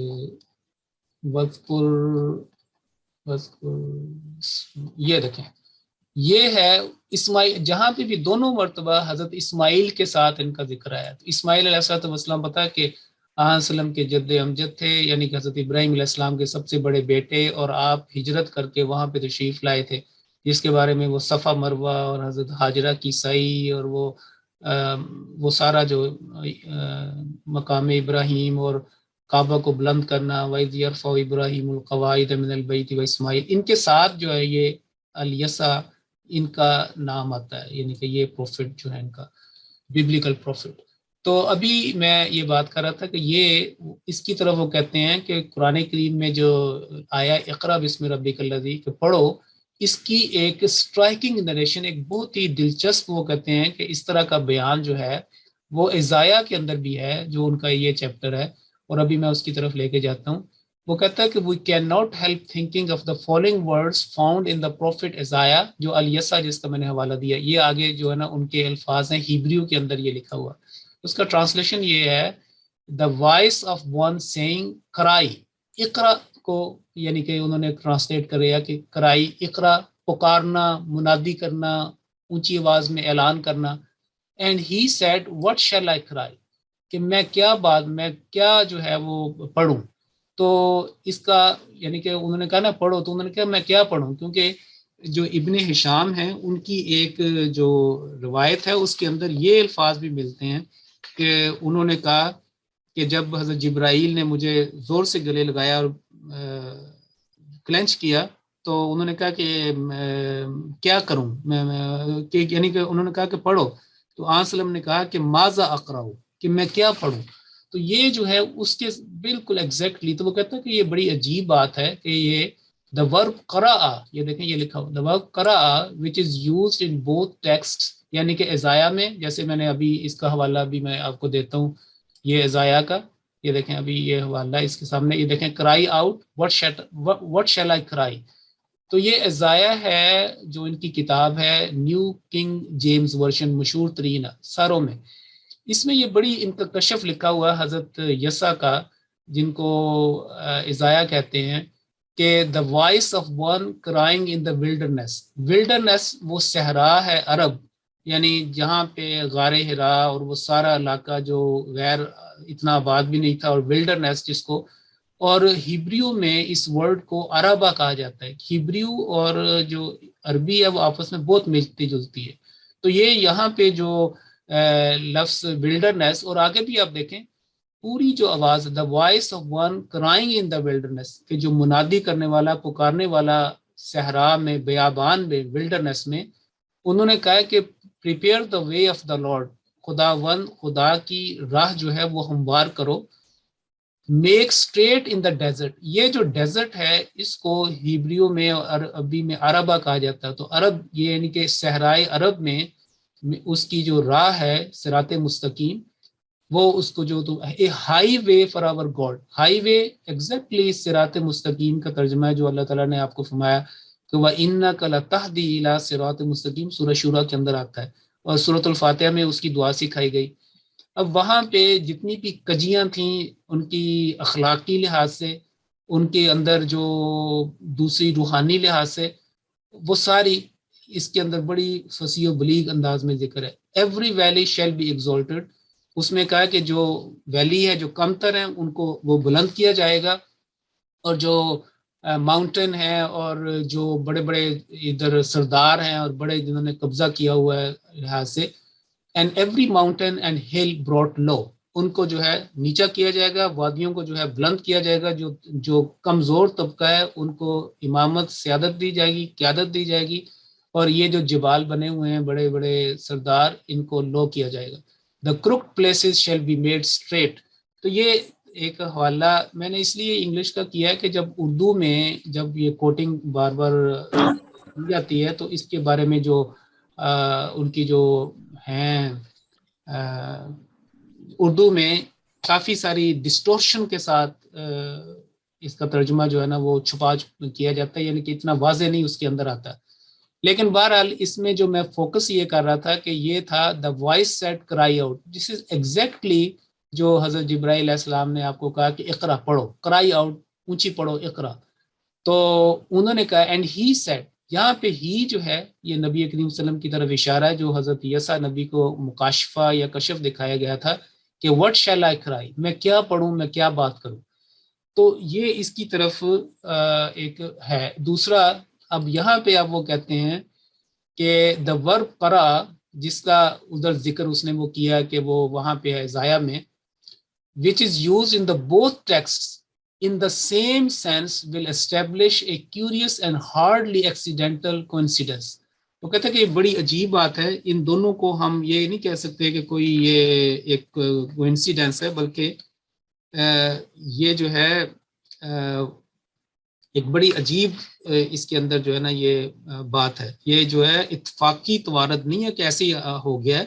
وذکر یہ دیکھیں یہ ہے اسماعیل، جہاں پہ بھی دونوں مرتبہ حضرت اسماعیل کے ساتھ ان کا ذکر آیا. تو اسماعیل علیہ السلام پتہ ہے کہ وسلم کے جد امجد تھے، یعنی کہ حضرت ابراہیم علیہ السلام کے سب سے بڑے بیٹے، اور آپ ہجرت کر کے وہاں پہ تشریف لائے تھے، جس کے بارے میں وہ صفا مروہ اور حضرت ہاجرہ کی سعی اور وہ سارا جو مقام ابراہیم اور کعبہ کو بلند کرنا، وَإِذْ يَرْفَعُ إِبْرَاهِيمُ الْقَوَاعِدَ مِنَ الْبَيْتِ وَإِسماعیل، ان کے ساتھ جو ہے یہ الیسع ان کا نام آتا ہے، یعنی کہ یہ پروفٹ جو ہے ان کا بیبلیکل پروفٹ. تو ابھی میں یہ بات کر رہا تھا کہ یہ اس کی طرف وہ کہتے ہیں کہ قرآن کریم میں جو آیا اقرا بسم ربک الذی کہ پڑھو، اس کی ایک اسٹرائکنگ نریشن، ایک بہت ہی دلچسپ، وہ کہتے ہیں کہ اس طرح کا بیان جو ہے وہ ازائیا کے اندر بھی ہے، جو ان کا یہ چیپٹر ہے، اور ابھی میں اس کی طرف لے کے جاتا ہوں. وہ کہتا ہے کہ we cannot help thinking of the following words found in the prophet Isaiah، جو الیسع جس کا میں نے حوالہ دیا، یہ آگے جو ہے نا ان کے الفاظ ہیں، ہیبریو کے اندر یہ لکھا ہوا. اس کا ٹرانسلیشن یہ ہے the voice of one saying کرائی، اقرا کو یعنی کہ انہوں نے ٹرانسلیٹ کریا کہ کرائی، اقرا پکارنا، منادی کرنا، اونچی آواز میں اعلان کرنا. and he said what shall I cry، کہ میں کیا جو ہے وہ پڑھوں. تو اس کا یعنی کہ انہوں نے کہا نا پڑھو، تو انہوں نے کہا میں کیا پڑھوں، کیونکہ جو ابن ہشام ہیں ان کی ایک جو روایت ہے اس کے اندر یہ الفاظ بھی ملتے ہیں کہ انہوں نے کہا کہ جب حضرت جبرائیل نے مجھے زور سے گلے لگایا اور کلینچ کیا، تو انہوں نے کہا کہ کیا کروں یعنی کہ انہوں نے کہا کہ پڑھو. تو آن سلم نے کہا کہ ماذا اقرأ، کہ میں کیا پڑھوں. تو یہ جو ہے اس کے بالکل ایگزیکٹلی، تو وہ کہتا ہے کہ یہ بڑی عجیب بات ہے کہ یہ the verb قرأ، یہ دیکھیں یہ لکھا ہو the verb قرأ which is used in both texts، یعنی کہ ازائیا میں، جیسے میں نے ابھی اس کا حوالہ بھی میں آپ کو دیتا ہوں، یہ ازائیا کا، یہ دیکھیں ابھی یہ حوالہ اس کے سامنے، یہ دیکھیں cry out what shall I cry. تو یہ ازائیا ہے جو ان کی کتاب ہے نیو کنگ جیمز ورژن، مشہور ترین ساروں میں. اس میں یہ بڑی ان کا کشف لکھا ہوا حضرت یسع کا، جن کو ازائیا کہتے ہیں، کہ the voice of one crying in the wilderness وہ صحرا ہے عرب، یعنی جہاں پہ غار حرا اور وہ سارا علاقہ جو غیر اتنا آباد بھی نہیں تھا، اور wilderness جس کو، اور ہیبریو میں اس ورڈ کو عربہ کہا جاتا ہے. ہیبریو اور جو عربی ہے وہ آپس میں بہت ملتی جلتی ہے. تو یہ یہاں پہ جو لفظ ولڈرنیس، اور آگے بھی آپ دیکھیں پوری جو آواز the voice of one crying in the wilderness، کہ جو منادی کرنے والا، پکارنے والا صحرا میں، بیابان میں، ولڈرنیس میں، انہوں نے کہا کہ prepare the way of the Lord، خدا کی راہ جو ہے وہ ہموار کرو. Make straight in the desert, یہ جو ڈیزرٹ ہے اس کو ہیبریو میں اور عربی میں عربہ کہا جاتا ہے. تو عرب یہ یعنی کہ صحرائے عرب میں اس کی جو راہ ہے صراط مستقیم، وہ اس کو جو a highway for our God, highway exactly صراط مستقیم کا ترجمہ ہے جو اللہ تعالیٰ نے آپ کو فرمایا کہ وَإِنَّكَ لَتَهْدِي إِلَىٰ صِرَاطٍ مستقیم، سورہ شورى کے اندر آتا ہے، اور سورۃ الفاتحہ میں اس کی دعا سکھائی گئی. اب وہاں پہ جتنی بھی کجیاں تھیں ان کی اخلاقی لحاظ سے، ان کے اندر جو دوسری روحانی لحاظ سے، وہ ساری اس کے اندر بڑی فصیح و بلیغ انداز میں ذکر ہے. Every valley shall be exalted, اس میں کہا کہ جو ویلی ہے، جو کمتر ہیں ان کو وہ بلند کیا جائے گا، اور جو ماؤنٹین ہے اور جو بڑے بڑے ادھر سردار ہیں اور بڑے جنہوں نے قبضہ کیا ہوا ہے لحاظ سے، and every mountain and hill brought low، ان کو جو ہے نیچا کیا جائے گا، وادیوں کو جو ہے بلند کیا جائے گا، جو کمزور طبقہ ہے ان کو امامت، سیادت دی جائے گی، قیادت دی جائے گی، اور یہ جو جبال بنے ہوئے ہیں بڑے بڑے سردار، ان کو لو کیا جائے گا. the crooked places shall be made straight. تو یہ ایک حوالہ میں نے اس لیے انگلش کا کیا ہے کہ جب اردو میں جب یہ کوٹنگ بار بار کی جاتی ہے تو اس کے بارے میں جو ان کی جو ہیں اردو میں کافی ساری ڈسٹورشن کے ساتھ اس کا ترجمہ جو ہے نا وہ چھپا کیا جاتا ہے، یعنی کہ اتنا واضح نہیں اس کے اندر آتا. لیکن بہرحال اس میں جو میں فوکس یہ کر رہا تھا کہ یہ تھا the voice said cry out، this is exactly جو حضرت جبرائیل علیہ السلام نے آپ کو کہا کہ اقرا پڑھو، cry out اونچی پڑھو اقرا. تو انہوں نے کہا and he said، یہاں پہ ہی جو ہے یہ نبی کریم صلی اللہ علیہ وسلم کی طرف اشارہ ہے جو حضرت یسع نبی کو مکاشفہ یا کشف دکھایا گیا تھا کہ what shall I cry، میں کیا پڑھوں، میں کیا بات کروں. تو یہ اس کی طرف ایک ہے. دوسرا اب یہاں پہ اب وہ کہتے ہیں کہ دا ورب قرأ، جس کا ادھر ذکر اس نے وہ کیا کہ وہ وہاں پہ ہے ضائع میں، which is used in the both texts in the same sense will establish a curious and hardly accidental coincidence. وہ کہتے ہیں کہ یہ بڑی عجیب بات ہے، ان دونوں کو ہم یہ نہیں کہہ سکتے کہ کوئی یہ ایک کوئنسیڈنس ہے، بلکہ یہ جو ہے ایک بڑی عجیب اس کے اندر جو ہے نا یہ بات ہے. یہ جو ہے اتفاقی توارد نہیں ہے کہ ایسے ہی ہو گیا ہے،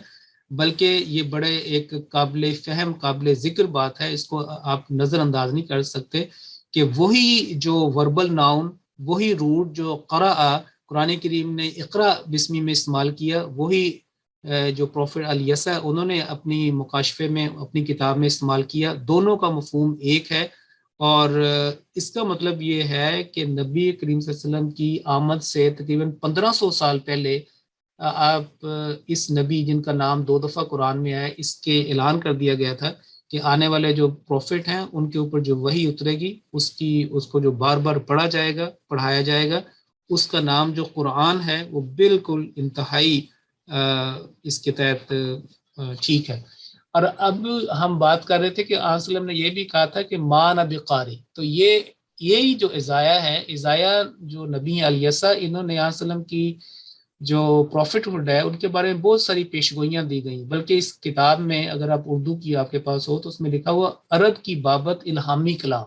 بلکہ یہ بڑے ایک قابل فہم قابل ذکر بات ہے. اس کو آپ نظر انداز نہیں کر سکتے کہ وہی جو وربل ناؤن، وہی روٹ جو قرأ قرآن کریم نے اقرا بسمی میں استعمال کیا، وہی جو پروفٹ الیسع انہوں نے اپنی مکاشفے میں اپنی کتاب میں استعمال کیا. دونوں کا مفہوم ایک ہے، اور اس کا مطلب یہ ہے کہ نبی کریم صلی اللہ علیہ وسلم کی آمد سے تقریباً 1500 سال پہلے آپ اس نبی جن کا نام 2 دفعہ قرآن میں آیا، اس کے اعلان کر دیا گیا تھا کہ آنے والے جو پروفٹ ہیں ان کے اوپر جو وحی اترے گی، اس کو جو بار بار پڑھا جائے گا، پڑھایا جائے گا، اس کا نام جو قرآن ہے وہ بالکل انتہائی اس کے تحت ٹھیک ہے. اور اب ہم بات کر رہے تھے کہ آن وسلم نے یہ بھی کہا تھا کہ ما نہ بقاری. تو یہی جو ازایا ہے، ازایا جو نبی الیسع، انہوں نے آن وسلم کی جو پروفٹ ہوڈ ہے ان کے بارے میں بہت ساری پیشگوئیاں دی گئیں. بلکہ اس کتاب میں اگر آپ اردو کی آپ کے پاس ہو تو اس میں لکھا ہوا عرب کی بابت الہامی کلام.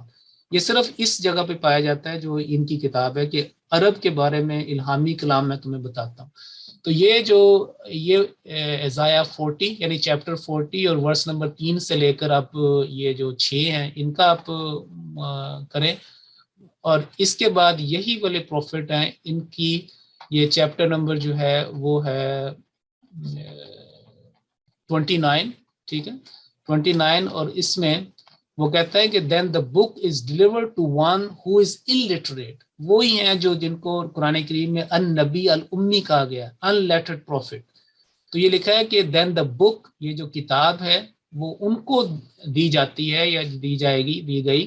یہ صرف اس جگہ پہ پایا جاتا ہے جو ان کی کتاب ہے کہ عرب کے بارے میں الہامی کلام میں تمہیں بتاتا ہوں. تو یہ ازایا 40 یعنی چیپٹر 40 اور ورس نمبر 3 سے لے کر آپ یہ جو 6 ہیں ان کا آپ کریں. اور اس کے بعد یہی والے پروفٹ ہیں، ان کی یہ چیپٹر نمبر جو ہے وہ ہے 29، ٹھیک ہے 29. اور اس میں وہ کہتا ہے کہ then the book is delivered to one who is illiterate. وہی ہیں جو جن کو قرآن کریم میں ان نبی الامی کہا گیا، ان لیٹرڈ پروفٹ. تو یہ لکھا ہے کہ دین دا بک، یہ جو کتاب ہے وہ ان کو دی جاتی ہے یا دی گئی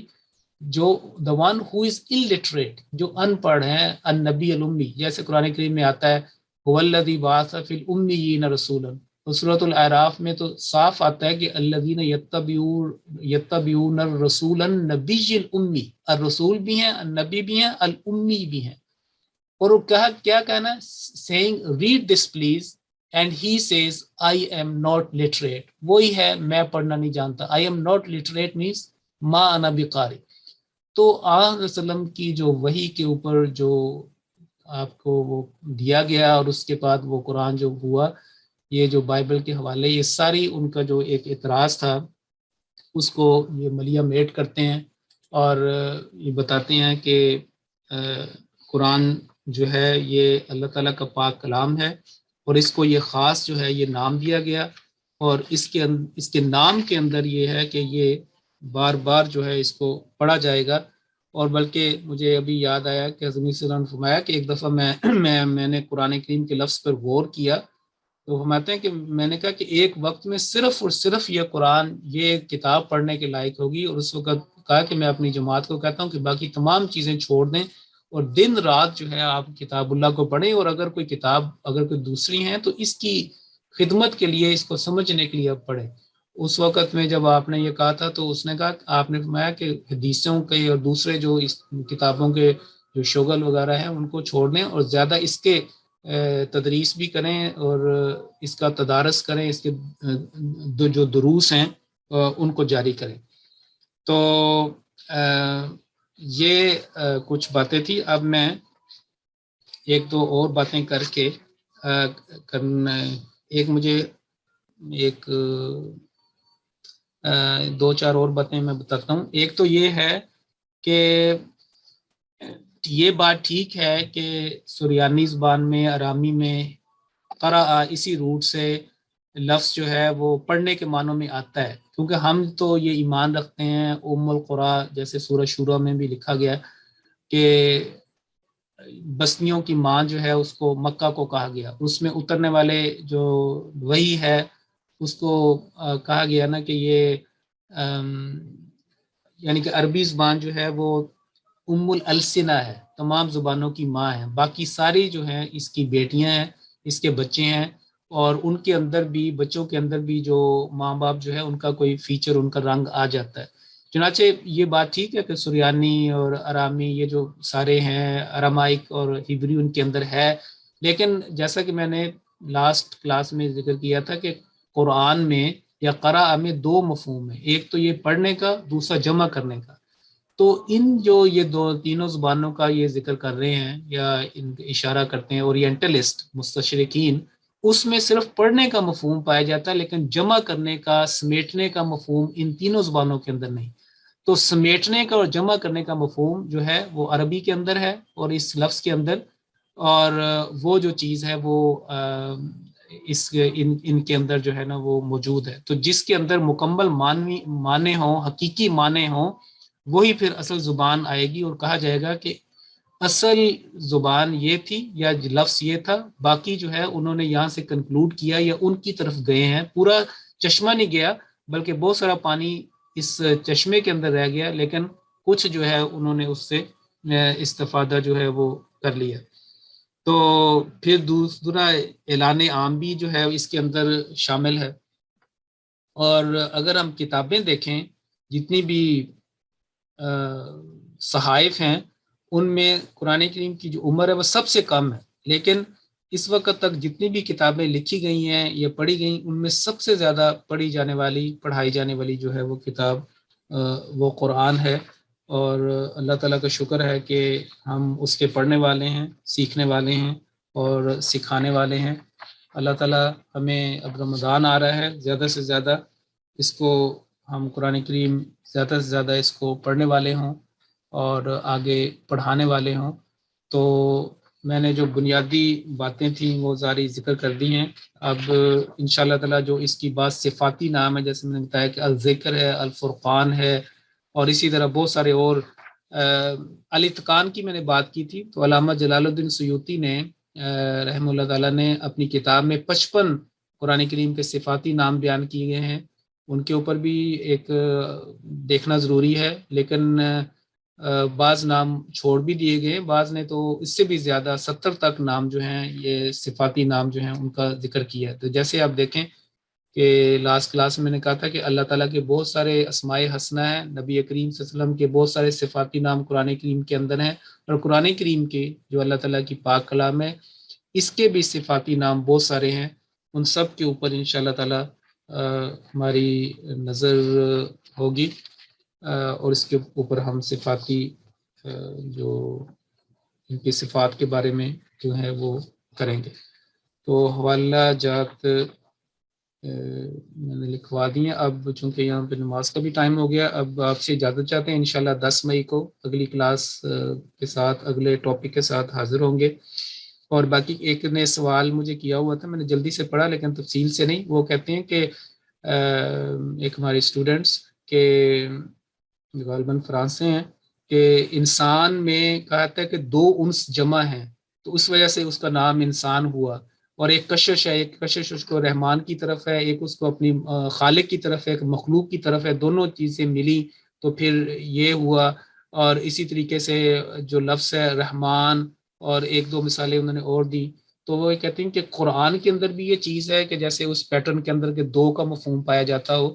جو the one who is illiterate، جو ان پڑھ ہیں، ان نبی الامی. جیسے قرآن کریم میں آتا ہے هو الذی بعث فی الامیین رسولا، سورۃ الاعراف میں تو صاف آتا ہے کہ الذین یتبعون الرسول النبی الامی. الرسول بھی ہیں، النبی بھی ہیں، الامی بھی ہیں. اور وہ کیا کہنا ہے، saying read this please and he says I am not literate. وہی ہے میں پڑھنا نہیں جانتا. I am not literate means ما انا بقاری. تو آن وسلم کی جو وحی کے اوپر جو آپ کو وہ دیا گیا اور اس کے بعد وہ قرآن جو ہوا، یہ جو بائبل کے حوالے، یہ ساری ان کا جو ایک اعتراض تھا اس کو یہ ملیا میٹ کرتے ہیں اور یہ بتاتے ہیں کہ قرآن جو ہے یہ اللہ تعالیٰ کا پاک کلام ہے، اور اس کو یہ خاص جو ہے یہ نام دیا گیا، اور اس کے نام کے اندر یہ ہے کہ یہ بار بار جو ہے اس کو پڑھا جائے گا. اور بلکہ مجھے ابھی یاد آیا کہ حضرت صلی اللہ علیہ وسلم نے فرمایا کہ ایک دفعہ میں نے قرآن کریم کے لفظ پر غور کیا تو فرماتے ہیں کہ میں نے کہا کہ ایک وقت میں صرف اور صرف یہ قرآن، یہ کتاب پڑھنے کے لائق ہوگی. اور اس وقت کہا کہ میں اپنی جماعت کو کہتا ہوں کہ باقی تمام چیزیں چھوڑ دیں اور دن رات جو ہے آپ کتاب اللہ کو پڑھیں، اور اگر کوئی دوسری ہیں تو اس کی خدمت کے لیے، اس کو سمجھنے کے لیے آپ پڑھیں. اس وقت میں جب آپ نے یہ کہا تھا تو اس نے کہا، آپ نے فرمایا کہ حدیثوں کے اور دوسرے جو اس کتابوں کے جو شغل وغیرہ ہیں ان کو چھوڑ دیں اور زیادہ اس کے تدریس بھی کریں اور اس کا تدارس کریں، اس کے جو دروس ہیں ان کو جاری کریں. تو یہ کچھ باتیں تھی. اب میں ایک دو اور باتیں کر کے مجھے دو چار اور باتیں میں بتاتا ہوں. ایک تو یہ ہے کہ یہ بات ٹھیک ہے کہ سریانی زبان میں، ارامی میں قرأ اسی روٹ سے لفظ جو ہے وہ پڑھنے کے معنوں میں آتا ہے، کیونکہ ہم تو یہ ایمان رکھتے ہیں ام القرآن، جیسے سورہ شورہ میں بھی لکھا گیا کہ بستیوں کی ماں جو ہے اس کو مکہ کو کہا گیا، اس میں اترنے والے جو وحی ہے اس کو کہا گیا نا کہ یہ یعنی کہ عربی زبان جو ہے وہ ام الالسنہ ہے، تمام زبانوں کی ماں ہے، باقی ساری جو ہیں اس کی بیٹیاں ہیں، اس کے بچے ہیں، اور ان کے اندر بھی بچوں کے اندر بھی جو ماں باپ جو ہے ان کا کوئی فیچر، ان کا رنگ آ جاتا ہے۔ چنانچہ یہ بات ٹھیک ہے کہ سریانی اور ارامی یہ جو سارے ہیں ارامائک اور ہیبری ان کے اندر ہے، لیکن جیسا کہ میں نے لاسٹ کلاس میں ذکر کیا تھا کہ قرآن میں یا قراء میں دو مفہوم ہیں، ایک تو یہ پڑھنے کا، دوسرا جمع کرنے کا۔ تو ان جو یہ تینوں زبانوں کا یہ ذکر کر رہے ہیں یا ان اشارہ کرتے ہیں اورینٹلسٹ مستشرقین، اس میں صرف پڑھنے کا مفہوم پایا جاتا ہے، لیکن جمع کرنے کا، سمیٹنے کا مفہوم ان تینوں زبانوں کے اندر نہیں۔ تو سمیٹنے کا اور جمع کرنے کا مفہوم جو ہے وہ عربی کے اندر ہے اور اس لفظ کے اندر، اور وہ جو چیز ہے وہ ان کے اندر جو ہے نا وہ موجود ہے۔ تو جس کے اندر مکمل معنی ہوں، حقیقی معنی ہوں، وہی پھر اصل زبان آئے گی اور کہا جائے گا کہ اصل زبان یہ تھی یا لفظ یہ تھا، باقی جو ہے انہوں نے یہاں سے کنکلوڈ کیا یا ان کی طرف گئے ہیں۔ پورا چشمہ نہیں گیا بلکہ بہت سارا پانی اس چشمے کے اندر رہ گیا، لیکن کچھ جو ہے انہوں نے اس سے استفادہ جو ہے وہ کر لیا۔ تو پھر دوسرا اعلان عام بھی جو ہے اس کے اندر شامل ہے۔ اور اگر ہم کتابیں دیکھیں، جتنی بھی صحائف ہیں ان میں قرآن کریم کی جو عمر ہے وہ سب سے کم ہے، لیکن اس وقت تک جتنی بھی کتابیں لکھی گئی ہیں یا پڑھی گئیں ان میں سب سے زیادہ پڑھائی جانے والی جو ہے وہ کتاب وہ قرآن ہے۔ اور اللہ تعالیٰ کا شکر ہے کہ ہم اس کے پڑھنے والے ہیں، سیکھنے والے ہیں اور سکھانے والے ہیں۔ اللہ تعالیٰ ہمیں، اب رمضان آ رہا ہے، زیادہ سے زیادہ اس کو ہم قرآن کریم زیادہ سے زیادہ اس کو پڑھنے والے ہوں اور آگے پڑھانے والے ہوں۔ تو میں نے جو بنیادی باتیں تھیں وہ ساری ذکر کر دی ہیں۔ اب انشاءاللہ تعالیٰ جو اس کی بات صفاتی نام ہے، جیسے میں نے بتایا کہ الذکر ہے، الفرقان ہے، اور اسی طرح بہت سارے اور الاتقان کی میں نے بات کی تھی۔ تو علامہ جلال الدین سیوطی نے رحمہ اللہ تعالیٰ نے اپنی کتاب میں 55 قرآن کریم کے صفاتی نام بیان کیے گئے ہیں، ان کے اوپر بھی ایک دیکھنا ضروری ہے، لیکن بعض نام چھوڑ بھی دیے گئے، بعض نے تو اس سے بھی زیادہ 70 تک نام جو ہیں یہ صفاتی نام جو ہیں ان کا ذکر کیا ہے۔ تو جیسے آپ دیکھیں کہ لاسٹ کلاس میں نے کہا تھا کہ اللہ تعالیٰ کے بہت سارے اسماء حسنہ ہیں، نبی کریم صلی اللہ علیہ وسلم کے بہت سارے صفاتی نام قرآن کریم کے اندر ہیں، اور قرآن کریم کے جو اللہ تعالیٰ کی پاک کلام ہے اس کے بھی صفاتی نام بہت سارے ہیں۔ ان سب کے اوپر انشاءاللہ تعالیٰ ہماری نظر ہوگی، اور اس کے اوپر ہم صفاتی جو ان کی صفات کے بارے میں جو ہے وہ کریں گے۔ تو حوالہ جات میں نے لکھوا دی ہیں۔ اب چونکہ یہاں پہ نماز کا بھی ٹائم ہو گیا، اب آپ سے اجازت چاہتے ہیں، انشاءاللہ 10 مئی کو اگلی کلاس کے ساتھ، اگلے ٹاپک کے ساتھ حاضر ہوں گے۔ اور باقی ایک نے سوال مجھے کیا ہوا تھا، میں نے جلدی سے پڑھا لیکن تفصیل سے نہیں۔ وہ کہتے ہیں کہ ایک ہمارے اسٹوڈنٹس کے غالباً فرانس سے ہیں کہ انسان میں کہا تھا کہ 2 انس جمع ہیں، تو اس وجہ سے اس کا نام انسان ہوا، اور ایک کشش ہے، ایک کشش اس کو رحمان کی طرف ہے، ایک اس کو اپنی خالق کی طرف ہے، ایک مخلوق کی طرف ہے، دونوں چیزیں ملی تو پھر یہ ہوا۔ اور اسی طریقے سے جو لفظ ہے رحمان، اور 1-2 مثالیں انہوں نے اور دی۔ تو وہ کہتے ہیں کہ قرآن کے اندر بھی یہ چیز ہے کہ جیسے اس پیٹرن کے اندر کہ 2 کا مفہوم پایا جاتا ہو،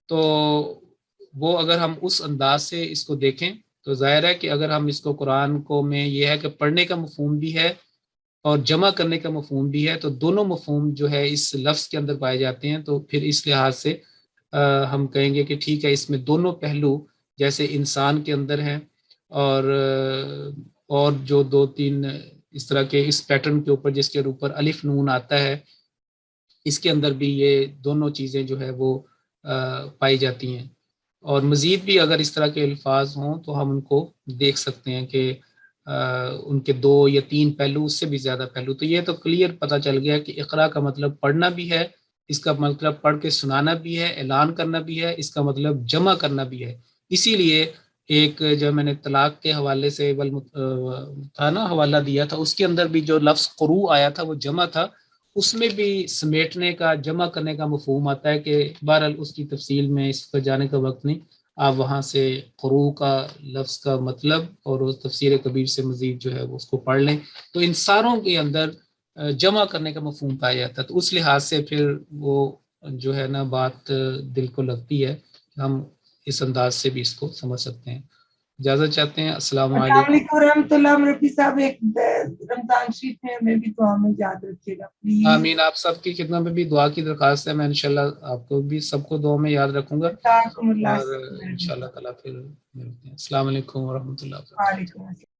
تو وہ اگر ہم اس انداز سے اس کو دیکھیں تو ظاہر ہے کہ اگر ہم اس کو قرآن کو میں یہ ہے کہ پڑھنے کا مفہوم بھی ہے اور جمع کرنے کا مفہوم بھی ہے، تو دونوں مفہوم جو ہے اس لفظ کے اندر پائے جاتے ہیں، تو پھر اس لحاظ سے ہم کہیں گے کہ ٹھیک ہے، اس میں دونوں پہلو جیسے انسان کے اندر ہیں، اور جو 2-3 اس طرح کے اس پیٹرن کے اوپر جس کے اوپر الف نون آتا ہے، اس کے اندر بھی یہ دونوں چیزیں جو ہے وہ پائی جاتی ہیں۔ اور مزید بھی اگر اس طرح کے الفاظ ہوں تو ہم ان کو دیکھ سکتے ہیں کہ ان کے 2 یا 3 پہلو، اس سے بھی زیادہ پہلو۔ تو یہ تو کلیئر پتہ چل گیا کہ اقرا کا مطلب پڑھنا بھی ہے، اس کا مطلب پڑھ کے سنانا بھی ہے، اعلان کرنا بھی ہے، اس کا مطلب جمع کرنا بھی ہے۔ اسی لیے ایک جو میں نے طلاق کے حوالے سے تھا نا حوالہ دیا تھا، اس کے اندر بھی جو لفظ قرو آیا تھا وہ جمع تھا، اس میں بھی سمیٹنے کا جمع کرنے کا مفہوم آتا ہے کہ بہرحال اس کی تفصیل میں اس پر جانے کا وقت نہیں، آپ وہاں سے قرو کا لفظ کا مطلب اور اس تفسیر کبیر سے مزید جو ہے وہ اس کو پڑھ لیں، تو ان ساروں کے اندر جمع کرنے کا مفہوم پایا جاتا ہے، تو اس لحاظ سے پھر وہ جو ہے نا بات دل کو لگتی ہے، ہم اس انداز سے بھی اس کو سمجھ سکتے ہیں۔ اجازت چاہتے ہیں، السلام السلام علیکم۔ علیکم ورحمۃ اللہ۔ رفیع صاحب ایک رمضان شریف میں ہمیں بھی دعا میں یاد رکھیے گا پلیز۔ آمین، آپ سب کی خدمت میں بھی دعا کی درخواست ہے، میں انشاءاللہ آپ کو بھی سب کو دعا میں یاد رکھوں گا، جزاکم اللہ اور انشاءاللہ تعالیٰ پھر ملتے ہیں۔ السلام علیکم ورحمۃ اللہ وبرکاتہ۔ وعلیکم السلام۔